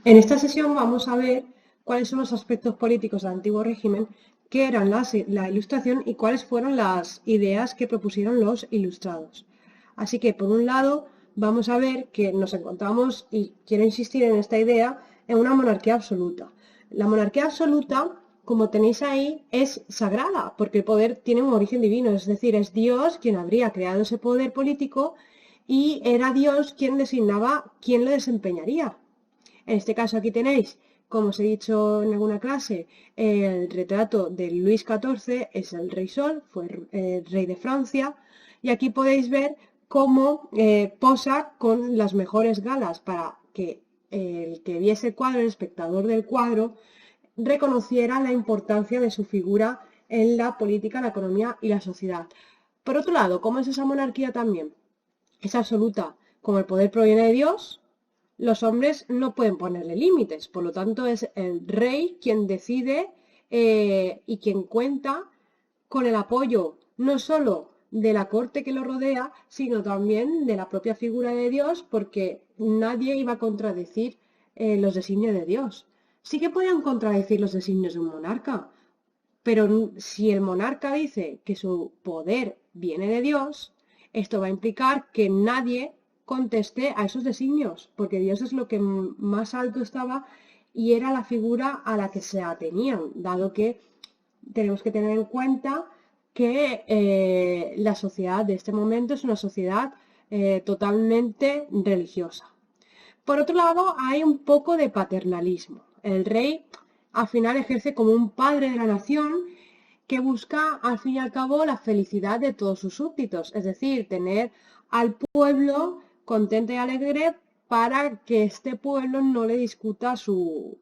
En esta sesión vamos a ver cuáles son los aspectos políticos del antiguo régimen, qué eran la Ilustración y cuáles fueron las ideas que propusieron los ilustrados. Así que, por un lado, vamos a ver que nos encontramos, y quiero insistir en esta idea, en una monarquía absoluta. La monarquía absoluta, como tenéis ahí, es sagrada, porque el poder tiene un origen divino, es decir, es Dios quien habría creado ese poder político y era Dios quien designaba quién lo desempeñaría. En este caso aquí tenéis, como os he dicho en alguna clase, el retrato de Luis XIV, es el rey Sol, fue el rey de Francia, y aquí podéis ver cómo posa con las mejores galas para que el que viese el cuadro, el espectador del cuadro, reconociera la importancia de su figura en la política, la economía y la sociedad. Por otro lado, ¿cómo es esa monarquía también? Es absoluta. Como el poder proviene de Dios, los hombres no pueden ponerle límites, por lo tanto es el rey quien decide y quien cuenta con el apoyo no solo de la corte que lo rodea, sino también de la propia figura de Dios, porque nadie iba a contradecir los designios de Dios. Sí que podían contradecir los designios de un monarca, pero si el monarca dice que su poder viene de Dios, esto va a implicar que nadie conteste a esos designios, porque Dios es lo que más alto estaba y era la figura a la que se atenían, dado que tenemos que tener en cuenta que la sociedad de este momento es una sociedad totalmente religiosa. Por otro lado, hay un poco de paternalismo. El rey al final ejerce como un padre de la nación que busca al fin y al cabo la felicidad de todos sus súbditos, es decir, tener al pueblo contento y alegre para que este pueblo no le discuta su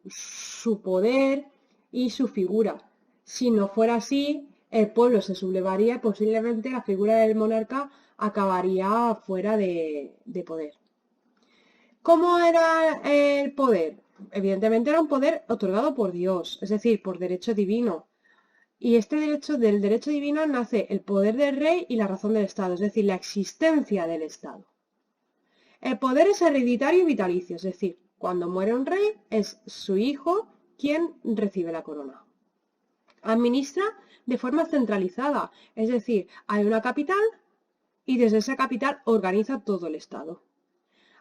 poder y su figura. Si no fuera así, el pueblo se sublevaría y posiblemente la figura del monarca acabaría fuera de poder. ¿Cómo era el poder? Evidentemente era un poder otorgado por Dios, es decir, por derecho divino. Y del derecho divino nace el poder del rey y la razón del Estado, es decir, la existencia del Estado. El poder es hereditario y vitalicio, es decir, cuando muere un rey es su hijo quien recibe la corona. Administra de forma centralizada, es decir, hay una capital y desde esa capital organiza todo el Estado.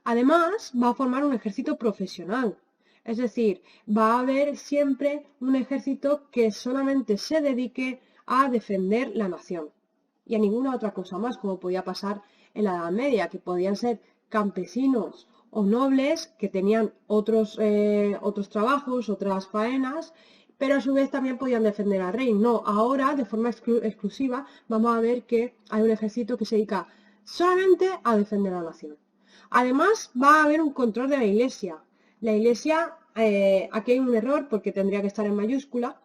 Además, va a formar un ejército profesional, es decir, va a haber siempre un ejército que solamente se dedique a defender la nación y a ninguna otra cosa más, como podía pasar en la Edad Media, que podían ser campesinos o nobles que tenían otros trabajos, otras faenas, pero a su vez también podían defender al rey. No, ahora de forma exclusiva vamos a ver que hay un ejército que se dedica solamente a defender a la nación. Además, va a haber un control de la Iglesia. La Iglesia, aquí hay un error porque tendría que estar en mayúscula.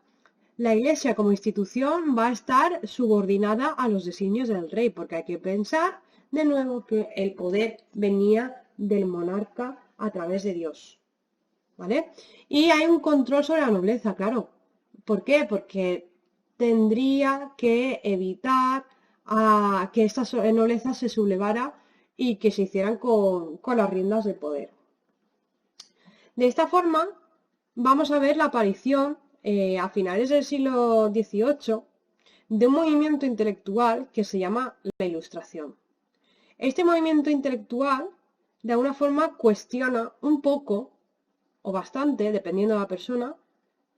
La Iglesia como institución va a estar subordinada a los designios del rey, porque hay que pensar de nuevo que el poder venía del monarca a través de Dios. ¿Vale? Y hay un control sobre la nobleza, claro. ¿Por qué? Porque tendría que evitar que esta nobleza se sublevara y que se hicieran con las riendas del poder. De esta forma, vamos a ver la aparición a finales del siglo XVIII de un movimiento intelectual que se llama la Ilustración. Este movimiento intelectual, de alguna forma, cuestiona un poco, o bastante, dependiendo de la persona,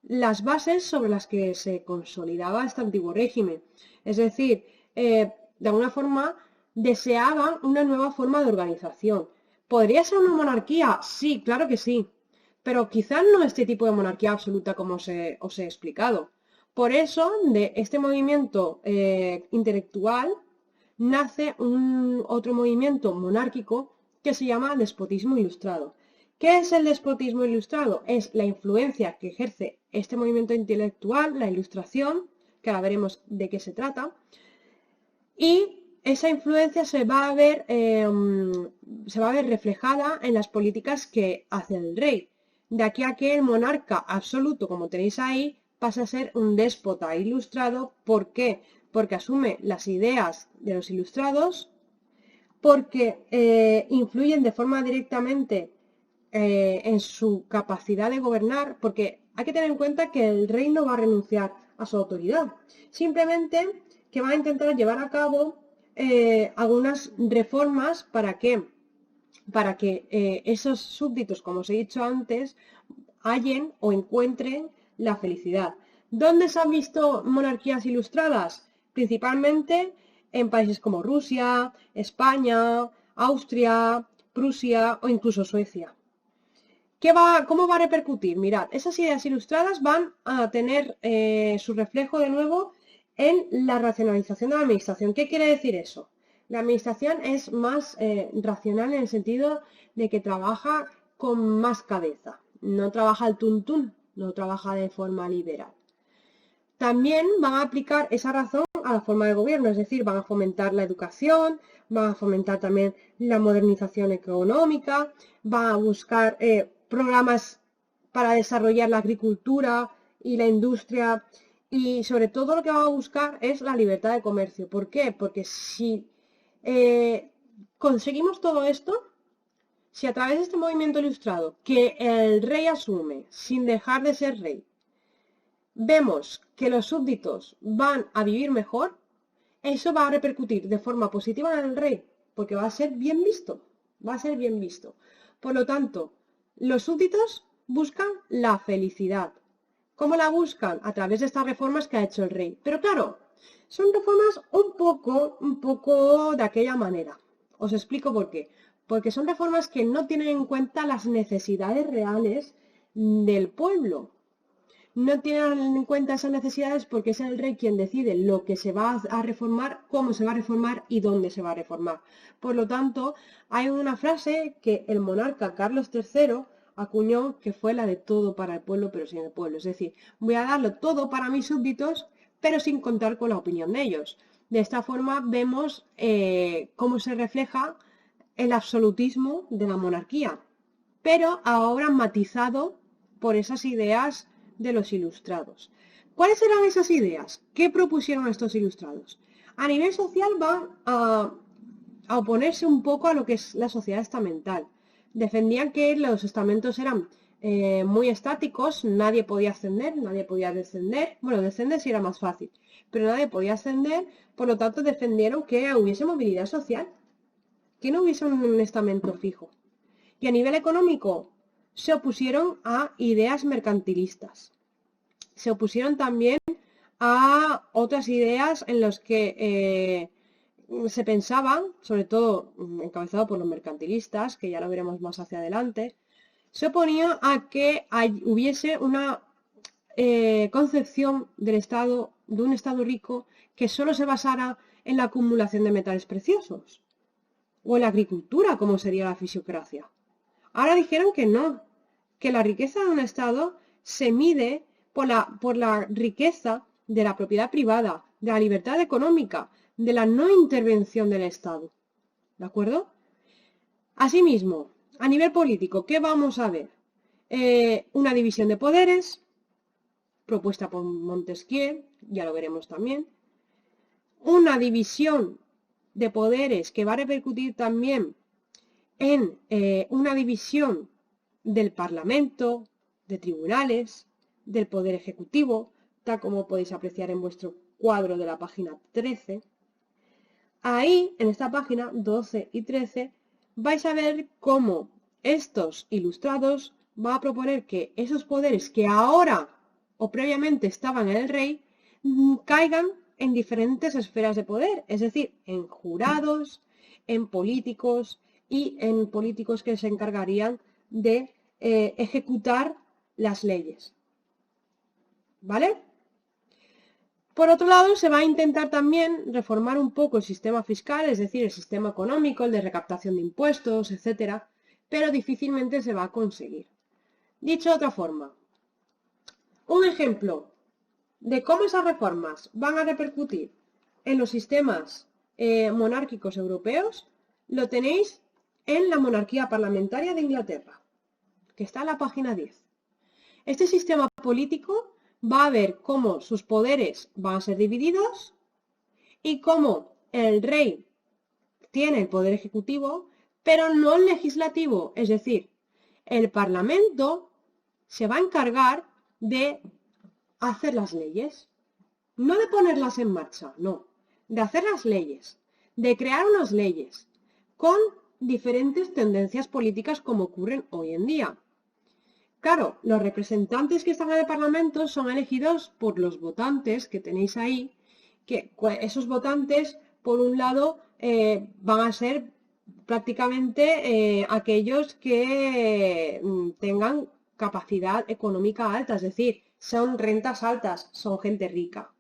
las bases sobre las que se consolidaba este antiguo régimen. Es decir, de alguna forma deseaban una nueva forma de organización. ¿Podría ser una monarquía? Sí, claro que sí, pero quizás no este tipo de monarquía absoluta como os he explicado. Por eso, de este movimiento intelectual nace otro movimiento monárquico que se llama despotismo ilustrado. ¿Qué es el despotismo ilustrado? Es la influencia que ejerce este movimiento intelectual, la ilustración, que ahora veremos de qué se trata, y esa influencia se va a ver reflejada en las políticas que hace el rey. De aquí a que el monarca absoluto, como tenéis ahí, pasa a ser un déspota ilustrado. ¿Por qué? Porque asume las ideas de los ilustrados, porque influyen de forma directamente en su capacidad de gobernar, porque hay que tener en cuenta que el rey no va a renunciar a su autoridad, simplemente que va a intentar llevar a cabo algunas reformas para que esos súbditos, como os he dicho antes, hallen o encuentren la felicidad. ¿Dónde se han visto monarquías ilustradas? Principalmente en países como Rusia, España, Austria, Prusia o incluso Suecia. ¿Cómo va a repercutir? Mirad, esas ideas ilustradas van a tener su reflejo de nuevo en la racionalización de la administración. ¿Qué quiere decir eso? La administración es más racional en el sentido de que trabaja con más cabeza. No trabaja al tuntún, no trabaja de forma liberal. También van a aplicar esa razón a la forma de gobierno, es decir, van a fomentar la educación, van a fomentar también la modernización económica, van a buscar programas para desarrollar la agricultura y la industria y sobre todo lo que van a buscar es la libertad de comercio. ¿Por qué? Porque si conseguimos todo esto, si a través de este movimiento ilustrado que el rey asume sin dejar de ser rey, vemos que los súbditos van a vivir mejor, eso va a repercutir de forma positiva en el rey, porque va a ser bien visto, va a ser bien visto. Por lo tanto, los súbditos buscan la felicidad. ¿Cómo la buscan? A través de estas reformas que ha hecho el rey. Pero claro, son reformas un poco de aquella manera. Os explico por qué. Porque son reformas que no tienen en cuenta las necesidades reales del pueblo. No tienen en cuenta esas necesidades porque es el rey quien decide lo que se va a reformar, cómo se va a reformar y dónde se va a reformar. Por lo tanto, hay una frase que el monarca Carlos III acuñó que fue la de todo para el pueblo pero sin el pueblo. Es decir, voy a darlo todo para mis súbditos pero sin contar con la opinión de ellos. De esta forma vemos cómo se refleja el absolutismo de la monarquía, pero ahora matizado por esas ideas de los ilustrados. ¿Cuáles eran esas ideas? ¿Qué propusieron estos ilustrados? A nivel social van a oponerse un poco a lo que es la sociedad estamental. Defendían que los estamentos eran muy estáticos, nadie podía ascender, nadie podía descender. Bueno, descender sí era más fácil, pero nadie podía ascender, por lo tanto defendieron que hubiese movilidad social, que no hubiese un estamento fijo. Y a nivel económico se opusieron a ideas mercantilistas. Se opusieron también a otras ideas en las que se pensaban, sobre todo encabezado por los mercantilistas, que ya lo veremos más hacia adelante, se oponía a que hubiese una concepción del Estado, de un Estado rico, que solo se basara en la acumulación de metales preciosos, o en la agricultura, como sería la fisiocracia. Ahora dijeron que no, que la riqueza de un Estado se mide por la riqueza de la propiedad privada, de la libertad económica, de la no intervención del Estado. ¿De acuerdo? Asimismo, a nivel político, ¿qué vamos a ver? Una división de poderes, propuesta por Montesquieu, ya lo veremos también. Una división de poderes que va a repercutir también en una división del Parlamento, de tribunales, del Poder Ejecutivo, tal como podéis apreciar en vuestro cuadro de la página 13. Ahí, en esta página 12 y 13, vais a ver cómo estos ilustrados van a proponer que esos poderes que ahora o previamente estaban en el rey, caigan en diferentes esferas de poder, es decir, en jurados, en políticos y en políticos que se encargarían de ejecutar las leyes. ¿Vale? Por otro lado, se va a intentar también reformar un poco el sistema fiscal, es decir, el sistema económico, el de recaptación de impuestos, etcétera, pero difícilmente se va a conseguir. Dicho de otra forma, un ejemplo de cómo esas reformas van a repercutir en los sistemas monárquicos europeos lo tenéis en la monarquía parlamentaria de Inglaterra, que está en la página 10. Este sistema político va a ver cómo sus poderes van a ser divididos y cómo el rey tiene el poder ejecutivo, pero no el legislativo. Es decir, El Parlamento se va a encargar de hacer las leyes, no de ponerlas en marcha, no, de hacer las leyes, de crear unas leyes con diferentes tendencias políticas como ocurren hoy en día. Claro, los representantes que están en el Parlamento son elegidos por los votantes que tenéis ahí, que esos votantes, por un lado, van a ser prácticamente aquellos que tengan capacidad económica alta, es decir, son rentas altas, son gente rica.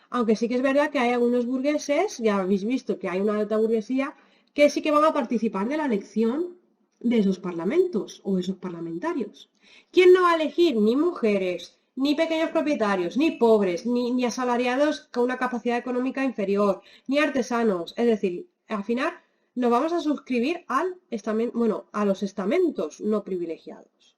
Aunque sí que es verdad que hay algunos burgueses, ya habéis visto que hay una alta burguesía, que sí que van a participar de la elección de esos parlamentos o esos parlamentarios. ¿Quién no va a elegir? Ni mujeres, ni pequeños propietarios, ni pobres, ni asalariados con una capacidad económica inferior, ni artesanos. Es decir, al final nos vamos a suscribir a los estamentos no privilegiados.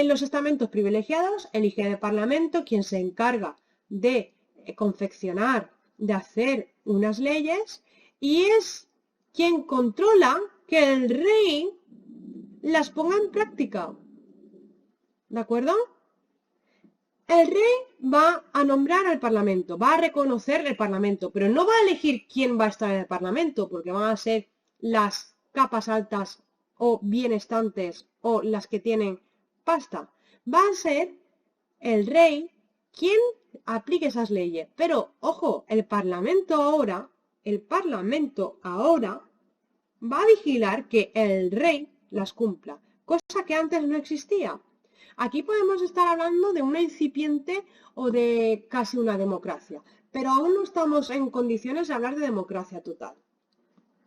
Los estamentos privilegiados eligen el Parlamento, quien se encarga de confeccionar, de hacer unas leyes, y es quien controla que el rey las ponga en práctica. ¿De acuerdo? El rey va a nombrar al Parlamento, va a reconocer el Parlamento, pero no va a elegir quién va a estar en el Parlamento, porque van a ser las capas altas o bienestantes o las que tienen pasta. Va a ser el rey quien aplique esas leyes. Pero, ojo, el Parlamento ahora va a vigilar que el rey las cumpla, cosa que antes no existía. Aquí podemos estar hablando de una incipiente o de casi una democracia, pero aún no estamos en condiciones de hablar de democracia total.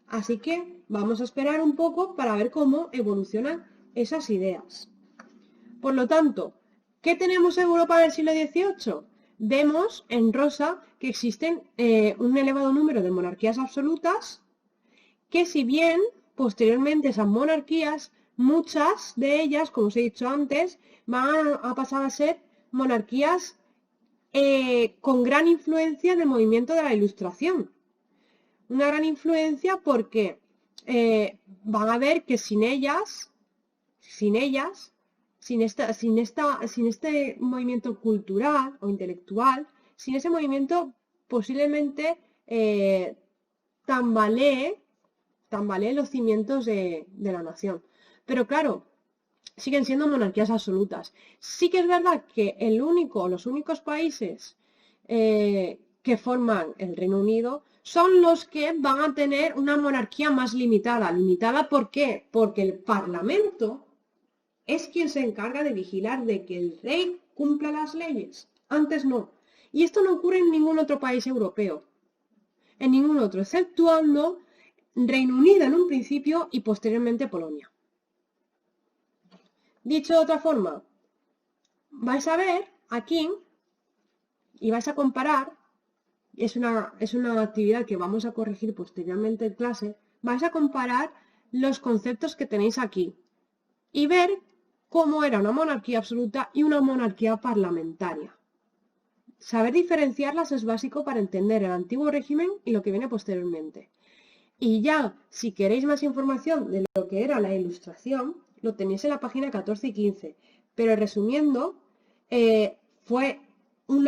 Así que vamos a esperar un poco para ver cómo evolucionan esas ideas. Por lo tanto, ¿qué tenemos en Europa del siglo XVIII? Vemos en rosa que existen un elevado número de monarquías absolutas que, si bien posteriormente esas monarquías, muchas de ellas, como os he dicho antes, van a pasar a ser monarquías con gran influencia en el movimiento de la Ilustración. Una gran influencia porque van a ver que sin este movimiento cultural o intelectual, sin ese movimiento posiblemente tambalee los cimientos de la nación. Pero claro, siguen siendo monarquías absolutas. Sí que es verdad que los únicos países que forman el Reino Unido son los que van a tener una monarquía más limitada. ¿Limitada por qué? Porque el Parlamento es quien se encarga de vigilar de que el rey cumpla las leyes. Antes no. Y esto no ocurre en ningún otro país europeo. En ningún otro, exceptuando Reino Unido en un principio y posteriormente Polonia. Dicho de otra forma, vais a ver aquí y vais a comparar, es una actividad que vamos a corregir posteriormente en clase, vais a comparar los conceptos que tenéis aquí y ver cómo era una monarquía absoluta y una monarquía parlamentaria. Saber diferenciarlas es básico para entender el antiguo régimen y lo que viene posteriormente. Y ya, si queréis más información de lo que era la Ilustración, lo tenéis en la página 14 y 15. Pero resumiendo, fue un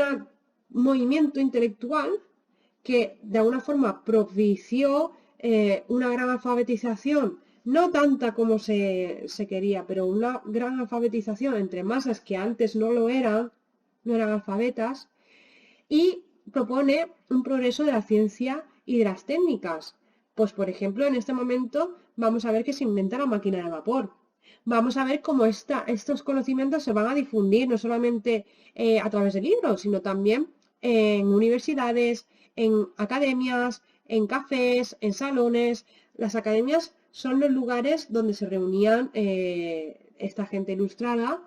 movimiento intelectual que de alguna forma propició una gran alfabetización, no tanta como se quería, pero una gran alfabetización entre masas que antes no eran alfabetas, y propone un progreso de la ciencia y de las técnicas. Pues, por ejemplo, en este momento vamos a ver que se inventa la máquina de vapor. Vamos a ver cómo estos conocimientos se van a difundir no solamente a través de libros, sino también en universidades, en academias, en cafés, en salones. Las academias son los lugares donde se reunían esta gente ilustrada,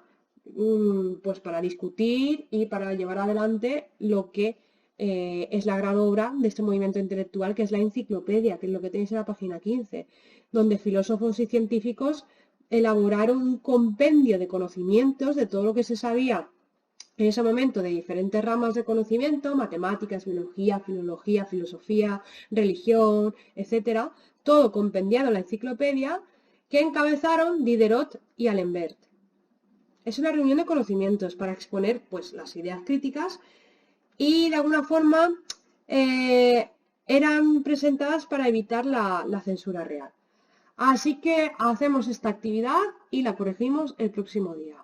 pues para discutir y para llevar adelante lo que es la gran obra de este movimiento intelectual, que es la enciclopedia, que es lo que tenéis en la página 15, donde filósofos y científicos elaboraron un compendio de conocimientos de todo lo que se sabía en ese momento de diferentes ramas de conocimiento, matemáticas, biología, filología, filosofía, religión, etcétera, todo compendiado en la enciclopedia, que encabezaron Diderot y Alembert. Es una reunión de conocimientos para exponer pues, las ideas críticas y de alguna forma eran presentadas para evitar la censura real. Así que hacemos esta actividad y la corregimos el próximo día.